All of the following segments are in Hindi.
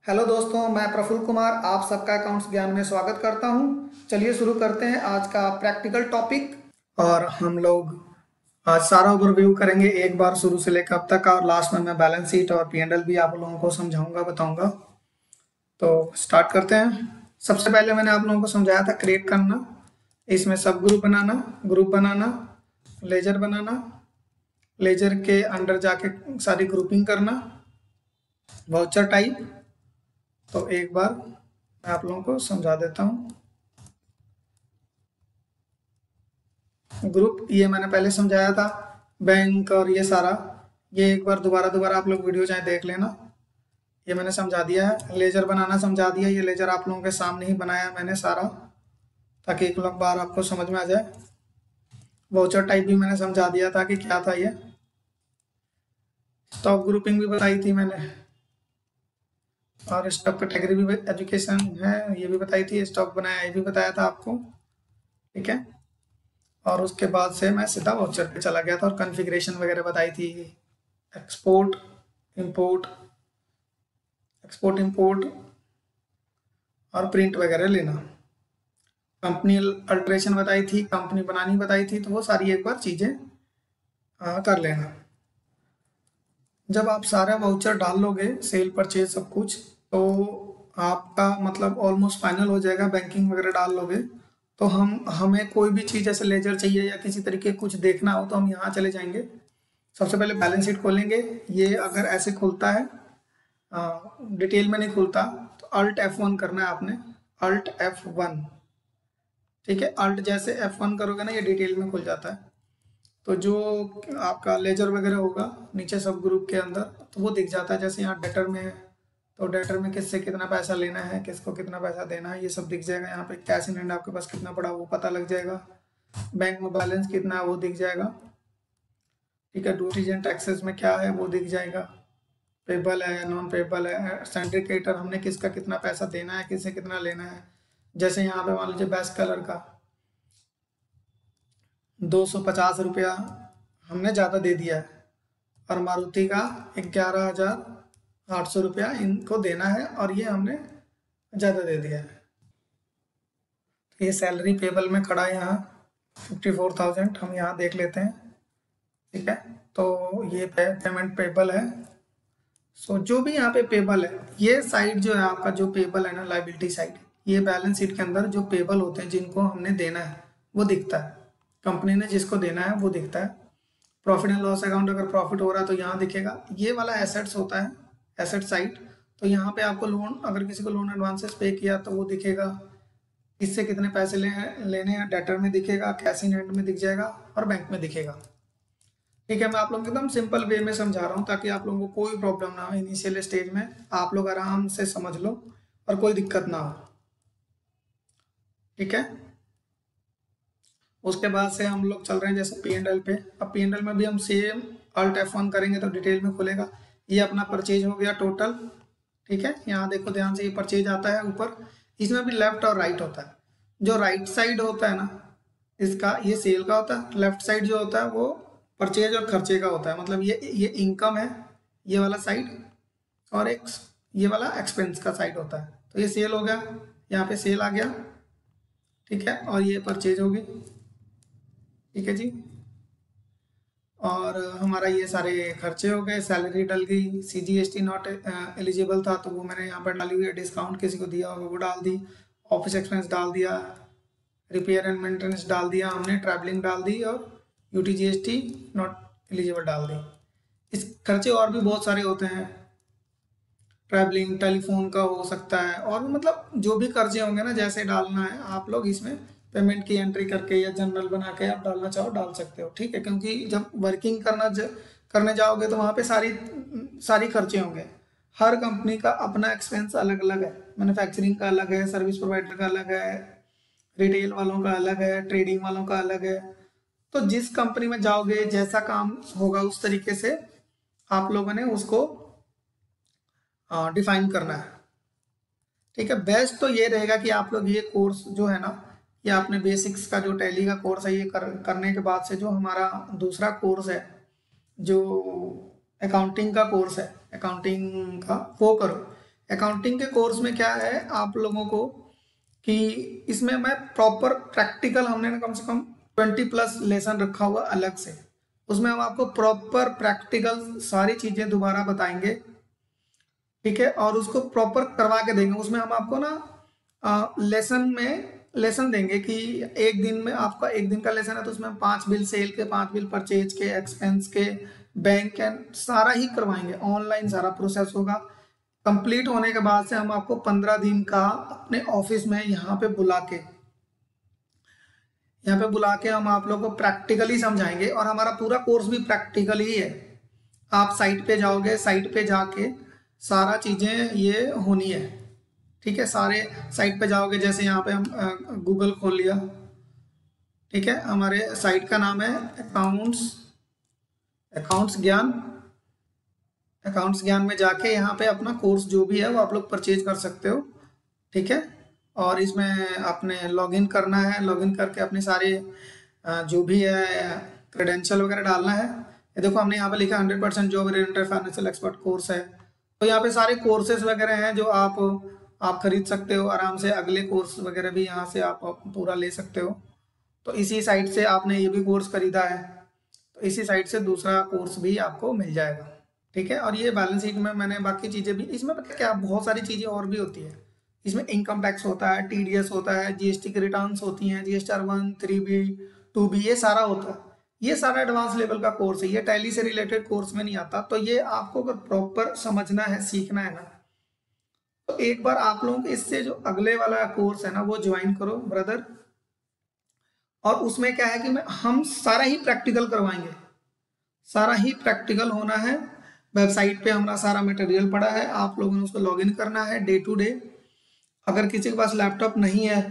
हेलो दोस्तों, मैं प्रफुल्ल कुमार आप सबका अकाउंट्स ज्ञान में स्वागत करता हूं। चलिए शुरू करते हैं आज का प्रैक्टिकल टॉपिक। और हम लोग आज सारा ओवरव्यू करेंगे एक बार शुरू से लेकर अब तक, और लास्ट में मैं बैलेंस शीट और पी&एल भी आप लोगों को समझाऊंगा, बताऊंगा। तो स्टार्ट करते हैं। सबसे पहले मैंने आप लोगों को समझाया था क्रिएट करना, इसमें सब ग्रुप बनाना, लेजर बनाना, लेजर के अंडर जाके सारी ग्रुपिंग करना, वाउचर टाइप। तो एक बार मैं आप लोगों को समझा देता हूँ। ग्रुप ये मैंने पहले समझाया था, बैंक और ये सारा, ये एक बार दोबारा दोबारा आप लोग वीडियो चाहे देख लेना। ये मैंने समझा दिया है। लेजर बनाना समझा दिया, ये लेजर आप लोगों के सामने ही बनाया मैंने सारा, ताकि एक बार आपको समझ में आ जाए। वाउचर टाइप भी मैंने समझा दिया था कि क्या था ये। स्टॉक ग्रुपिंग भी बताई थी मैंने, और स्टॉक कैटेगरी भी, एजुकेशन है ये भी बताई थी, स्टॉक बनाया ये भी बताया था आपको, ठीक है। और उसके बाद से मैं सीधा वाउचर पे चला गया था और कॉन्फ़िगरेशन वगैरह बताई थी। एक्सपोर्ट इंपोर्ट, एक्सपोर्ट इंपोर्ट और प्रिंट वगैरह लेना। कंपनी अल्ट्रेशन बताई थी, कंपनी बनानी बताई थी, तो वो सारी एक बार चीज़ें कर लेना। जब आप सारा वाउचर डाल लोगे, सेल परचेज सब कुछ, तो आपका मतलब ऑलमोस्ट फाइनल हो जाएगा। बैंकिंग वगैरह डाल लोगे तो हमें कोई भी चीज़ जैसे लेजर चाहिए या किसी तरीके कुछ देखना हो तो हम यहाँ चले जाएंगे। सबसे पहले बैलेंस शीट खोलेंगे। ये अगर ऐसे खुलता है, डिटेल में नहीं खुलता, तो अल्ट F1 करना है आपने, अल्ट F1, ठीक है। अल्ट जैसे F1 करोगे ना, ये डिटेल में खुल जाता है। तो जो आपका लेजर वगैरह होगा नीचे सब ग्रुप के अंदर, तो वो दिख जाता है। जैसे यहाँ डेटर में है, तो डेटर में किससे कितना पैसा लेना है, किसको कितना पैसा देना है, ये सब दिख जाएगा। यहाँ पे कैश इन हैंड आपके पास कितना पड़ा वो पता लग जाएगा। बैंक में बैलेंस कितना है वो दिख जाएगा, ठीक है। ड्यूटीज एंड टैक्सेस में क्या है वो दिख जाएगा। पेबल है या नॉन पेबल है, सिंडिकेटर हमने किसका कितना पैसा देना है, किससे कितना लेना है। जैसे यहाँ पे मान लीजिए बेस्ट कलर का 250 रुपया हमने ज़्यादा दे दिया है, और मारुति का 11,800 रुपया इनको देना है, और ये हमने ज़्यादा दे दिया है। ये सैलरी पेबल में खड़ा है यहाँ 54,000, हम यहाँ देख लेते हैं, ठीक है। तो ये पेमेंट पेबल है। सो जो भी यहाँ पे पेबल है, ये साइड जो है आपका, जो पेबल है ना, लाइबिलिटी साइड, ये बैलेंस शीट के अंदर जो पेबल होते हैं जिनको हमने देना है वो दिखता है। कंपनी ने जिसको देना है वो दिखता है। प्रॉफिट एंड लॉस अकाउंट, अगर प्रॉफिट हो रहा है तो यहाँ दिखेगा। ये वाला एसेट्स होता है, एसेट साइड, तो यहाँ पे आपको लोन, अगर किसी को लोन एडवांसेस पे किया तो वो दिखेगा। इससे कितने पैसे लेने हैं डेटर में दिखेगा, कैश इन हैंड में दिख जाएगा, और बैंक में दिखेगा, ठीक है। मैं आप लोगों को एकदम सिंपल वे में समझा रहा हूँ ताकि आप लोगों को कोई प्रॉब्लम ना हो। इनिशियल स्टेज में आप लोग आराम से समझ लो और कोई दिक्कत ना हो, ठीक है। उसके बाद से हम लोग चल रहे हैं जैसे P&L पे। अब P&L में भी हम सेम अल्ट F1 करेंगे तो डिटेल में खुलेगा। ये अपना परचेज हो गया टोटल, ठीक है। यहाँ देखो ध्यान से, ये परचेज आता है ऊपर, इसमें भी लेफ्ट और राइट होता है। जो राइट साइड होता है ना इसका, ये सेल का होता है। लेफ्ट साइड जो होता है वो परचेज और खर्चे का होता है। मतलब ये इनकम है ये वाला साइड, और एक ये वाला एक्सपेंस का साइड होता है। तो ये सेल हो गया, यहाँ पे सेल आ गया, ठीक है। और ये परचेज होगी, ठीक है जी। और हमारा ये सारे खर्चे हो गए। सैलरी डल गई, CGST नॉट एलिजिबल था तो वो मैंने यहाँ पर डाली हुई है। डिस्काउंट किसी को दिया होगा वो डाल दी, ऑफिस एक्सपेंस डाल दिया, रिपेयर एंड मेंटेनेंस डाल दिया हमने, ट्रैवलिंग डाल दी, और UTGST नॉट एलिजिबल डाल दी। इस खर्चे और भी बहुत सारे होते हैं, ट्रैवलिंग, टेलीफोन का हो सकता है, और भी मतलब जो भी खर्चे होंगे ना, जैसे डालना है आप लोग इसमें पेमेंट की एंट्री करके या जनरल बना के आप डालना चाहो डाल सकते हो, ठीक है। क्योंकि जब वर्किंग करने जाओगे तो वहाँ पे सारी सारी खर्चे होंगे। हर कंपनी का अपना एक्सपेंस अलग अलग है। मैन्युफैक्चरिंग का अलग है, सर्विस प्रोवाइडर का अलग है, रिटेल वालों का अलग है, ट्रेडिंग वालों का अलग है। तो जिस कंपनी में जाओगे जैसा काम होगा उस तरीके से आप लोगों ने उसको डिफाइन करना है, ठीक है। बेस्ट तो ये रहेगा कि आप लोग ये कोर्स जो है ना, ये आपने बेसिक्स का जो टैली का कोर्स है ये करने के बाद से जो हमारा दूसरा कोर्स है, जो अकाउंटिंग का कोर्स है, अकाउंटिंग का, वो करो। अकाउंटिंग के कोर्स में क्या है आप लोगों को कि इसमें मैं प्रॉपर प्रैक्टिकल, हमने ना कम से कम 20+ लेसन रखा हुआ अलग से, उसमें हम आपको प्रॉपर प्रैक्टिकल सारी चीज़ें दोबारा बताएंगे, ठीक है, और उसको प्रॉपर करवा के देंगे। उसमें हम आपको ना लेसन देंगे कि एक दिन में आपका एक दिन का लेसन है तो उसमें 5 बिल सेल के, 5 बिल परचेज के, एक्सपेंस के, बैंक एंड सारा ही करवाएंगे। ऑनलाइन सारा प्रोसेस होगा। कंप्लीट होने के बाद से हम आपको 15 दिन का अपने ऑफिस में यहाँ पे बुला के हम आप लोगों को प्रैक्टिकली समझाएंगे, और हमारा पूरा कोर्स भी प्रैक्टिकल ही है। आप साइट पे जाओगे, साइट पे जाके सारा चीज़ें ये होनी है, ठीक है। सारे साइट पे जाओगे, जैसे यहाँ पे हम गूगल खोल लिया, ठीक है, हमारे साइट का नाम है अकाउंट्स ज्ञान में जाके यहाँ पे अपना कोर्स जो भी है वो आप लोग परचेज कर सकते हो, ठीक है। और इसमें आपने लॉगिन करना है, लॉगिन करके अपने सारे जो भी है क्रेडेंशियल वगैरह डालना है। ये देखो हमने यहाँ पे लिखा 100% job oriented financial expert course है। तो यहाँ पे सारे कोर्सेज वगैरह हैं जो आप खरीद सकते हो आराम से। अगले कोर्स वगैरह भी यहाँ से आप पूरा ले सकते हो। तो इसी साइट से आपने ये भी कोर्स खरीदा है तो इसी साइट से दूसरा कोर्स भी आपको मिल जाएगा, ठीक है। और ये बैलेंस शीट में मैंने बाकी चीज़ें भी, इसमें पता क्या बहुत सारी चीज़ें और भी होती है। इसमें इनकम टैक्स होता है, टीडीएस होता है, जीएसटी की रिटर्न्स होती हैं, जीएसटीआर 1, 3B, 2B, ये सारा होता है। ये सारा एडवांस लेवल का कोर्स है, ये टैली से रिलेटेड कोर्स में नहीं आता। तो ये आपको अगर प्रॉपर समझना है, सीखना है ना, तो एक बार आप लोगों को इससे जो अगले वाला कोर्स है ना वो ज्वाइन करो ब्रदर। और उसमें क्या है कि हम सारा ही प्रैक्टिकल करवाएंगे, सारा ही प्रैक्टिकल होना है। वेबसाइट पे हमारा सारा मटेरियल पड़ा है, आप लोगों ने उसको लॉगिन करना है डे टू डे। अगर किसी के पास लैपटॉप नहीं है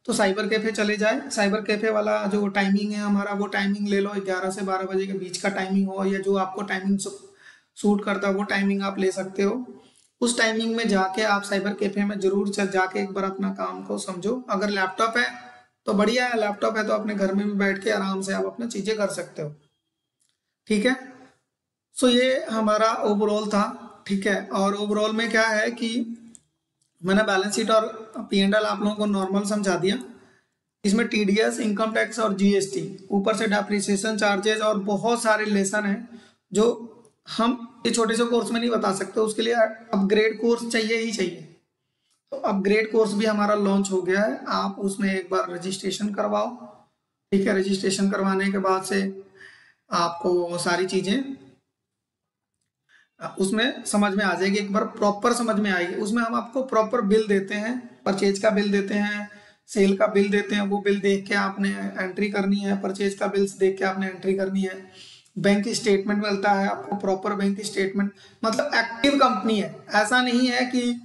तो साइबर कैफ़े चले जाए। साइबर कैफ़े वाला जो टाइमिंग है हमारा, वो टाइमिंग ले लो, 11 से 12 बजे के बीच का टाइमिंग हो, या जो आपको टाइमिंग सूट करता है वो टाइमिंग आप ले सकते हो। उस टाइमिंग में जाके आप साइबर कैफ़े में जरूर चल जाके एक बार अपना काम को समझो। अगर लैपटॉप है तो बढ़िया है, लैपटॉप है तो अपने घर में भी बैठ के आराम से आप अपना चीज़ें कर सकते हो, ठीक है। सो ये हमारा ओवरऑल था, ठीक है। और ओवरऑल में क्या है कि मैंने बैलेंस शीट और P&L आप लोगों को नॉर्मल समझा दिया। इसमें टीडीएस, इनकम टैक्स और जीएसटी, ऊपर से डेप्रिसिएशन चार्जेस और बहुत सारे लेसन हैं जो हम ये छोटे से कोर्स में नहीं बता सकते। उसके लिए अपग्रेड कोर्स चाहिए ही चाहिए। तो अपग्रेड कोर्स भी हमारा लॉन्च हो गया है, आप उसमें एक बार रजिस्ट्रेशन करवाओ, ठीक है। रजिस्ट्रेशन करवाने के बाद से आपको सारी चीज़ें उसमें समझ में आ जाएगी, एक बार प्रॉपर समझ में आएगी। उसमें हम आपको प्रॉपर बिल देते हैं, परचेज का बिल देते हैं, सेल का बिल देते हैं, वो बिल देख के आपने एंट्री करनी है, परचेज का बिल्स देख के आपने एंट्री करनी है। बैंक स्टेटमेंट मिलता है आपको, प्रॉपर बैंक स्टेटमेंट, मतलब एक्टिव कंपनी है, ऐसा नहीं है कि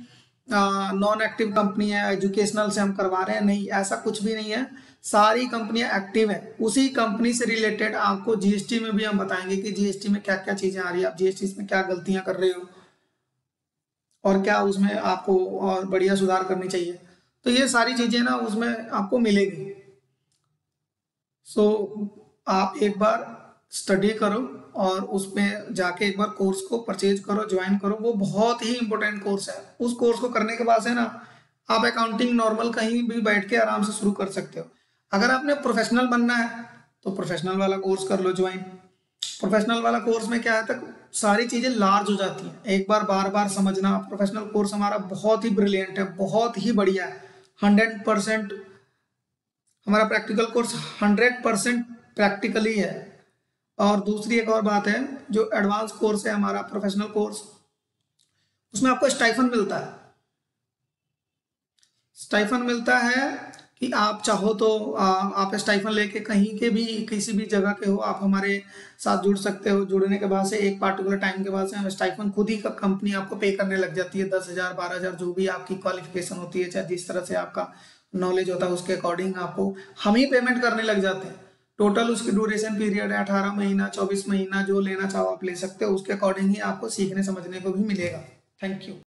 नॉन एक्टिव कंपनी है, एजुकेशनल से हम करवा रहे हैं, नहीं, ऐसा कुछ भी नहीं है। सारी कंपनियां एक्टिव है। उसी कंपनी से रिलेटेड आपको जीएसटी में भी हम बताएंगे कि जीएसटी में क्या क्या चीजें आ रही है, आप जीएसटी में क्या गलतियां कर रहे हो और क्या उसमें आपको और बढ़िया सुधार करनी चाहिए। तो ये सारी चीजें ना उसमें आपको मिलेगी। सो आप एक बार स्टडी करो और उसमें जाके एक बार कोर्स को परचेज करो, ज्वाइन करो। वो बहुत ही इंपॉर्टेंट कोर्स है। उस कोर्स को करने के बाद से ना आप अकाउंटिंग नॉर्मल कहीं भी बैठ के आराम से शुरू कर सकते हो। अगर आपने प्रोफेशनल बनना है तो प्रोफेशनल वाला कोर्स कर लो ज्वाइन। प्रोफेशनल वाला कोर्स में क्या है, तक सारी चीज़ें लार्ज हो जाती हैं, एक बार बार बार समझना। प्रोफेशनल कोर्स हमारा बहुत ही ब्रिलियंट है, बहुत ही बढ़िया है। 100% हमारा प्रैक्टिकल कोर्स 100% प्रैक्टिकली है। और दूसरी एक और बात है, जो एडवांस कोर्स है हमारा प्रोफेशनल कोर्स, उसमें आपको स्टाइफन मिलता है। स्टाइफन मिलता है कि आप चाहो तो आप स्टाइफन लेके कहीं के भी किसी भी जगह के हो, आप हमारे साथ जुड़ सकते हो। जुड़ने के बाद से एक पार्टिकुलर टाइम के बाद से हम स्टाइफन खुद ही कंपनी आपको पे करने लग जाती है। 10,000 12,000 जो भी आपकी क्वालिफिकेशन होती है, चाहे जिस तरह से आपका नॉलेज होता है उसके अकॉर्डिंग आपको हम ही पेमेंट करने लग जाते हैं। टोटल उसकी ड्यूरेशन पीरियड है 18 महीना, 24 महीना, जो लेना चाहो आप ले सकते हो। उसके अकॉर्डिंग ही आपको सीखने समझने को भी मिलेगा। Thank you.